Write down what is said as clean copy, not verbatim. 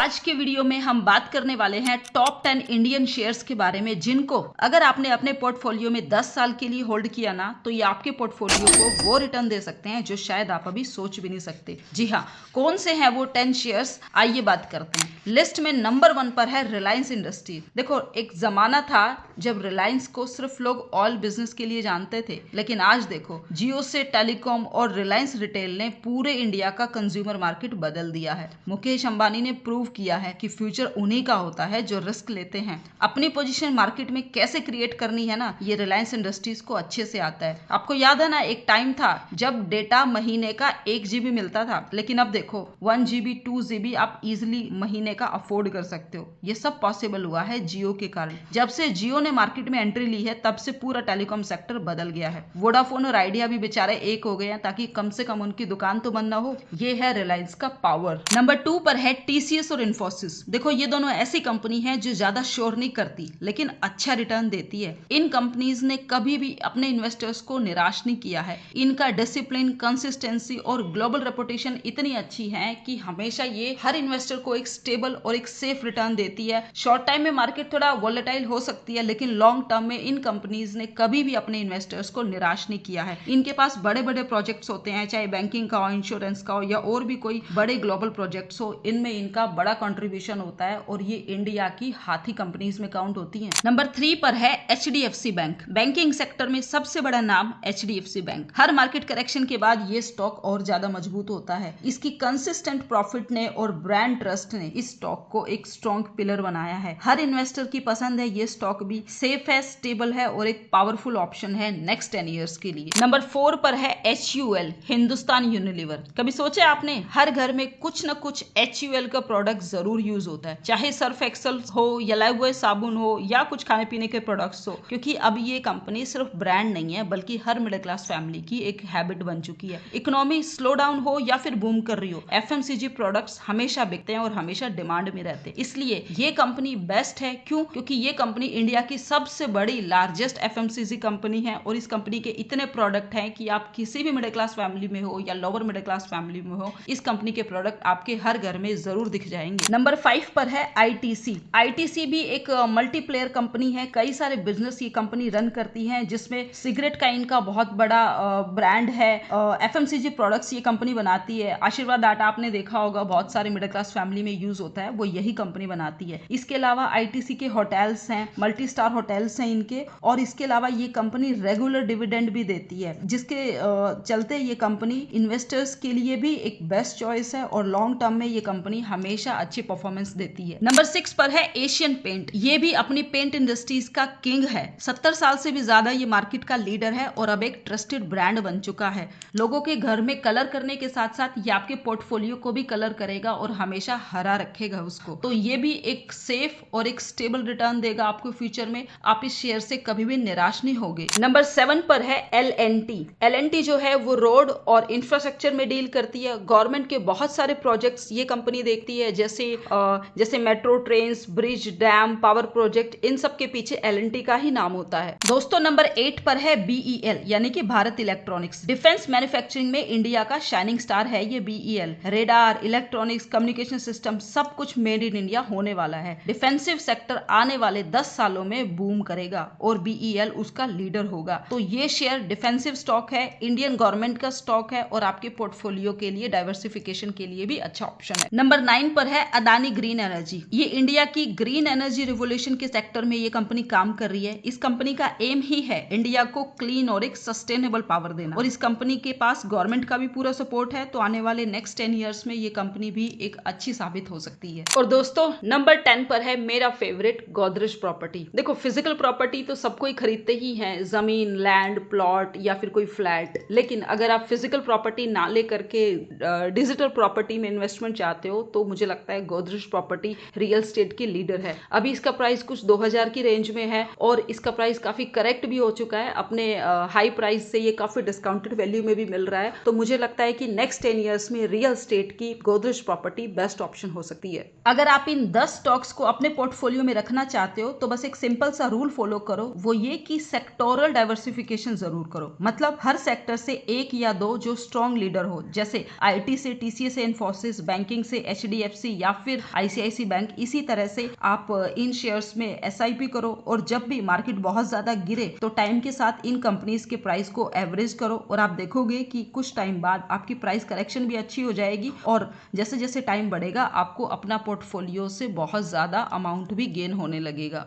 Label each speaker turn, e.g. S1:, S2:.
S1: आज के वीडियो में हम बात करने वाले हैं टॉप 10 इंडियन शेयर्स के बारे में, जिनको अगर आपने अपने पोर्टफोलियो में 10 साल के लिए होल्ड किया ना, तो ये आपके पोर्टफोलियो को वो रिटर्न दे सकते हैं जो शायद आप अभी सोच भी नहीं सकते। जी हाँ, कौन से हैं वो 10 शेयर्स, आइए बात करते हैं। लिस्ट में नंबर 1 पर है रिलायंस इंडस्ट्री। देखो, एक जमाना था जब रिलायंस को सिर्फ लोग ऑयल बिजनेस के लिए जानते थे, लेकिन आज देखो, जियो से टेलीकॉम और रिलायंस रिटेल ने पूरे इंडिया का कंज्यूमर मार्केट बदल दिया है। मुकेश अंबानी ने प्रूव किया है कि फ्यूचर उन्हीं का होता है जो रिस्क लेते हैं। अपनी पोजीशन मार्केट में कैसे क्रिएट करनी है ना, ये रिलायंस इंडस्ट्रीज को अच्छे से आता है। आपको याद है ना, एक टाइम था जब डेटा महीने का 1 GB मिलता था, लेकिन अब देखो 1 GB 2 GB आप इजिली महीने का अफोर्ड कर सकते हो। ये सब पॉसिबल हुआ है जियो के कारण। जब से जियो ने मार्केट में एंट्री ली है, तब से पूरा टेलीकॉम सेक्टर बदल गया है। वोडाफोन और आइडिया भी बेचारे एक हो गए हैं, ताकि कम से कम उनकी दुकान तो बंद ना हो। ये है रिलायंस का पावर। नंबर 2 पर है टीसीएस और इन्फोसिस। देखो, ये दोनों ऐसी कंपनी है जो ज्यादा शोर नहीं करती, लेकिन अच्छा रिटर्न देती है। इन कंपनीज ने कभी भी अपने इन्वेस्टर्स को निराश नहीं किया है। इनका डिसिप्लिन, कंसिस्टेंसी और ग्लोबल रेपुटेशन इतनी अच्छी है कि हमेशा ये हर इन्वेस्टर को एक स्टेबल और एक सेफ रिटर्न देती है। शॉर्ट टाइम में मार्केट थोड़ा वोलेटाइल हो सकती है, लेकिन लॉन्ग टर्म में इन कंपनीज ने कभी भी अपने इन्वेस्टर्स को निराश नहीं किया है। इनके पास बड़े बड़े प्रोजेक्ट्स होते हैं, चाहे बैंकिंग का हो, इंश्योरेंस का हो, या और भी कोई बड़े ग्लोबल प्रोजेक्ट्स हो, इनमें इनका बड़ा कंट्रीब्यूशन होता है और ये इंडिया की हाथी कंपनीज में काउंट होती हैं। नंबर 3 पर है एचडीएफसी बैंक। बैंकिंग सेक्टर में सबसे बड़ा नाम एचडीएफसी बैंक। हर मार्केट करेक्शन के बाद ये स्टॉक और ज्यादा मजबूत होता है। इसकी कंसिस्टेंट प्रॉफिट ने और ब्रांड ट्रस्ट ने इस स्टॉक को एक स्ट्रॉन्ग पिलर बनाया है। हर इन्वेस्टर की पसंद है। ये स्टॉक भी सेफ है, स्टेबल है और एक पावरफुल ऑप्शन है नेक्स्ट 10 ईयर्स के लिए। नंबर 4 पर है HUL, हिंदुस्तान यूनिलीवर। कभी सोचा आपने, हर घर में कुछ न कुछ HUL का प्रोडक्ट जरूर यूज होता है, चाहे सर्फ एक्सल हो या लाइफबॉय साबुन हो या कुछ खाने पीने के प्रोडक्ट्स हो, क्योंकि अब ये कंपनी सिर्फ ब्रांड नहीं है, बल्कि हर मिडिल क्लास फैमिली की एक हैबिट बन चुकी है। इकोनॉमी स्लो डाउन हो या फिर बूम कर रही हो, FMCG प्रोडक्ट्स हमेशा बिकते हैं और हमेशा डिमांड में रहते हैं। इसलिए ये कंपनी बेस्ट है। क्यों? क्योंकि ये कंपनी इंडिया की सबसे बड़ी लार्जेस्ट FMCG कंपनी है और इस कंपनी के इतने प्रोडक्ट हैं कि आप किसी भी मिडिल क्लास फैमिली में हो या लोअर मिडिल क्लास फैमिली में हो, इस कंपनी के प्रोडक्ट आपके हर घर में जरूर दिख जाएंगे। नंबर 5 पर है ITC। ITC भी एक मल्टीप्लेयर कंपनी है। कई सारे बिजनेस ये कंपनी रन करती है, जिसमें सिगरेट का इनका बहुत बड़ा ब्रांड है। FMCG प्रोडक्ट्स ये कंपनी बनाती है। आशीर्वाद आटा आपने देखा होगा, बहुत सारे मिडिल क्लास फैमिली में यूज होता है, वो यही कंपनी बनाती है। इसके अलावा ITC के होटल्स हैं, मल्टी स्टार होटल्स हैं इनके, और इसके अलावा ये कंपनी रेगुलर डिविडेंड भी देती है, जिसके चलते ये कंपनी इन्वेस्टर्स के लिए भी एक बेस्ट चॉइस है और लॉन्ग टर्म में ये कंपनी हमेशा अच्छी परफॉर्मेंस देती है। नंबर 6 पर है एशियन पेंट। ये भी अपनी पेंट इंडस्ट्रीज का किंग है। 70 साल से भी ज्यादा ये मार्केट का लीडर है और अब एक ट्रस्टेड ब्रांड बन चुका है। लोगों के घर में कलर करने के साथ साथ ये आपके पोर्टफोलियो को भी कलर करेगा और हमेशा हरा रखेगा उसको। तो ये भी एक सेफ और एक स्टेबल रिटर्न देगा आपको फ्यूचर में। आप इस शेयर से कभी भी निराश नहीं होगे। नंबर 7 पर है LNT। LNT जो है वो रोड और इंफ्रास्ट्रक्चर में डील करती है। गवर्नमेंट के बहुत सारे प्रोजेक्ट्स ये कंपनी देखती है, जैसे metro, trains, bridge, dam, power project, इन सब के पीछे LNT का ही नाम होता है। दोस्तों, नंबर 8 पर है BEL, यानी कि भारत इलेक्ट्रॉनिक्स। डिफेंस मैन्युफैक्चरिंग में इंडिया का शाइनिंग स्टार है ये BEL। Radar, electronics, communication system, सब कुछ मेड इन इंडिया होने वाला है। डिफेंसिव सेक्टर आने वाले 10 सालों में बूम करेगा और BEL उसका लीडर होगा। तो ये शेयर डिफेंसिव स्टॉक है, इंडियन गवर्नमेंट का स्टॉक है और आपके पोर्टफोलियो के लिए डाइवर्सिफिकेशन के लिए भी अच्छा ऑप्शन है। नंबर 9 पर है अदानी ग्रीन एनर्जी। ये इंडिया की ग्रीन एनर्जी रिवोल्यूशन के सेक्टर में ये कंपनी काम कर रही है। इस कंपनी का एम ही है इंडिया को क्लीन और एक सस्टेनेबल पावर देना, और इस कंपनी के पास गवर्नमेंट का भी पूरा सपोर्ट है। तो आने वाले नेक्स्ट 10 ईयर्स में ये कंपनी भी एक अच्छी साबित हो सकती है। और दोस्तों, नंबर 10 पर है मेरा फेवरेट गोदरेज प्रॉपर्टी। देखो, फिजिकल प्रॉपर्टी तो सबको ही खरीदते ही हैं, जमीन, लैंड, प्लॉट या फिर कोई फ्लैट। लेकिन अगर आप फिजिकल प्रॉपर्टी ना लेकर के डिजिटल प्रॉपर्टी में इन्वेस्टमेंट चाहते हो, तो मुझे लगता है गोदरेज प्रॉपर्टी रियल एस्टेट की लीडर है। अभी इसका प्राइस कुछ 2000 की रेंज में है और इसका प्राइस काफी करेक्ट भी हो चुका है। अपने हाई प्राइस से ये काफी डिस्काउंटेड वैल्यू में भी मिल रहा है। तो मुझे लगता है कि नेक्स्ट 10 ईयर्स में रियल एस्टेट की गोदरेज प्रॉपर्टी बेस्ट ऑप्शन हो सकती है। सकती है। अगर आप इन 10 स्टॉक्स को अपने पोर्टफोलियो में रखना चाहते हो तो बस एक सिंपल सा रूल फॉलो करो, वो ये कि सेक्टोरल डाइवर्सिफिकेशन जरूर करो। मतलब हर सेक्टर से एक या दो जो स्ट्रॉन्ग लीडर हो, जैसे आईटी से टीसीएस इन्फोसिस, बैंकिंग से एचडीएफसी या फिर आईसीआईसी बैंक। इसी तरह से आप इन शेयर्स में एसआईपी करो और जब भी मार्केट बहुत ज्यादा गिरे तो टाइम के साथ इन कंपनीज के प्राइस को एवरेज करो और आप देखोगे कि कुछ टाइम बाद आपकी प्राइस करेक्शन भी अच्छी हो जाएगी और जैसे जैसे टाइम बढ़ेगा आपको अपना पोर्टफोलियो से बहुत ज्यादा अमाउंट भी गेन होने लगेगा।